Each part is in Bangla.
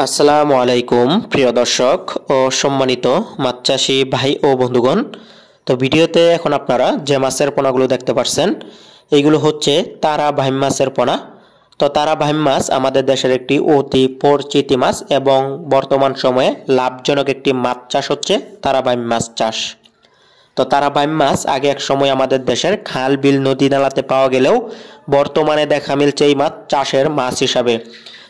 আসসালামু আলাইকুম প্রিয় দর্শক ও সম্মানিত মাছ চাষী ভাই ও বন্ধুগণ। তো ভিডিওতে এখন আপনারা যে মাছের পোনাগুলো দেখতে পাচ্ছেন এইগুলো হচ্ছে তারা ভাইম মাছের পোনা। তো তারা ভাইম মাছ আমাদের দেশের একটি অতি পরিচিত মাছ এবং বর্তমান সময়ে লাভজনক একটি মাছ চাষ হচ্ছে তারা ভাইম মাছ চাষ। তো তারা ভাইম মাছ আগে এক সময় আমাদের দেশের খাল বিল নদী নালাতে পাওয়া গেলেও বর্তমানে দেখা মিলছে এই মাছ চাষের মাছ হিসাবে।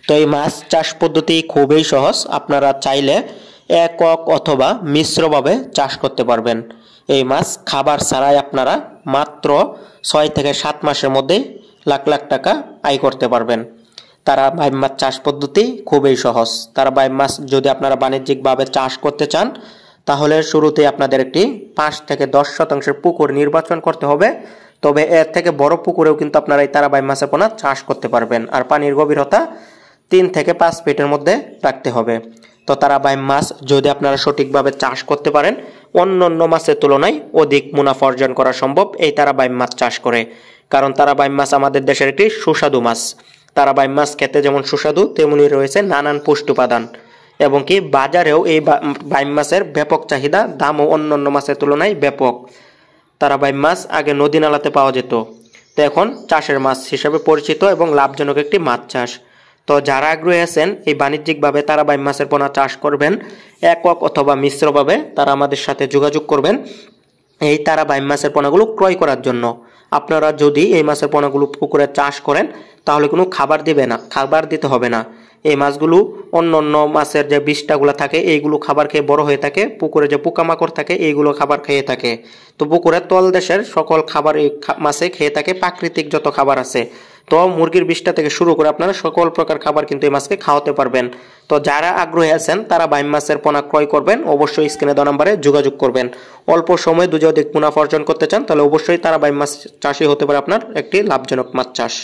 তো এই মাছ চাষ পদ্ধতি খুবই সহজ, আপনারা চাইলে একক অথবা মিশ্রভাবে চাষ করতে পারবেন। এই মাছ খাবার ছাড়াই আপনারা মাত্র 6 থেকে 7 মাসের মধ্যে লাখ লাখ টাকা আয় করতে পারবেন। তারা ভাইম মাছ চাষ পদ্ধতি খুবই সহজ। তারা ভাইম মাছ যদি আপনারা বাণিজ্যিকভাবে চাষ করতে চান তাহলে শুরুতে আপনাদের একটি 5 থেকে 10 শতাংশের পুকুর নির্বাচন করতে হবে। তবে এর থেকে বড় পুকুরেও কিন্তু আপনারা এই তারা ভাইম মাছের পোনা চাষ করতে পারবেন। আর পানির গভীরতা 3 থেকে 5 ফিটের মধ্যে রাখতে হবে। তো তারা ভাইম মাছ যদি আপনারা সঠিকভাবে চাষ করতে পারেন অন্যান্য মাছের তুলনায় অধিক মুনাফা অর্জন করা সম্ভব এই তারা ভাইম মাছ চাষ করে। কারণ তারা ভাইম মাছ আমাদের দেশের একটি সুস্বাদু মাছ। তারা ভাইম মাছ খেতে যেমন সুস্বাদু তেমনি রয়েছে নানান পুষ্টি উপাদান এবং কি বাজারেও এই ভাইম মাছের ব্যাপক চাহিদা, দামও অন্যান্য মাছের তুলনায় ব্যাপক। তারা ভাইম মাছ আগে নদী নালাতে পাওয়া যেত, তো এখন চাষের মাছ হিসেবে পরিচিত এবং লাভজনক একটি মাছ চাষ। তো যারা আগ্রহী আছেন এই বাণিজ্যিকভাবে তারা ভাইম মাছের পোনা চাষ করবেন একক অথবা মিশ্রভাবে, তারা আমাদের সাথে যোগাযোগ করবেন এই তারা ভাইম মাছের পোনাগুলো ক্রয় করার জন্য। আপনারা যদি এই মাছের পোনাগুলো পুকুরে চাষ করেন তাহলে কোনো খাবার দিতে হবে না। এই মাছগুলো অন্য অন্য মাছের যে বিষ্ঠাগুলো থাকে এইগুলো খাবার খেয়ে বড় হয়ে থাকে, পুকুরে যে পোকামাকড় থাকে এইগুলো খাবার খেয়ে থাকে। তো পুকুরের তলদেশের সকল খাবার এই মাছে খেয়ে থাকে, প্রাকৃতিক যত খাবার আছে। তো মুরগির বিষ্ঠা থেকে শুরু করে আপনারা সকল প্রকার খাবার কিন্তু এই মাছকে খাওয়াতে পারবেন। তো যারা আগ্রহী আছেন তারা ভাইম মাছের পোনা ক্রয় করবেন, অবশ্যই স্ক্রিনে দেওয়া নম্বরে যোগাযোগ করবেন। অল্প সময়ে যদি অধিক মুনাফা অর্জন করতে চান তাহলে অবশ্যই তারা ভাইম মাছ চাষই হতে পারে আপনার একটি লাভজনক মাছ চাষ।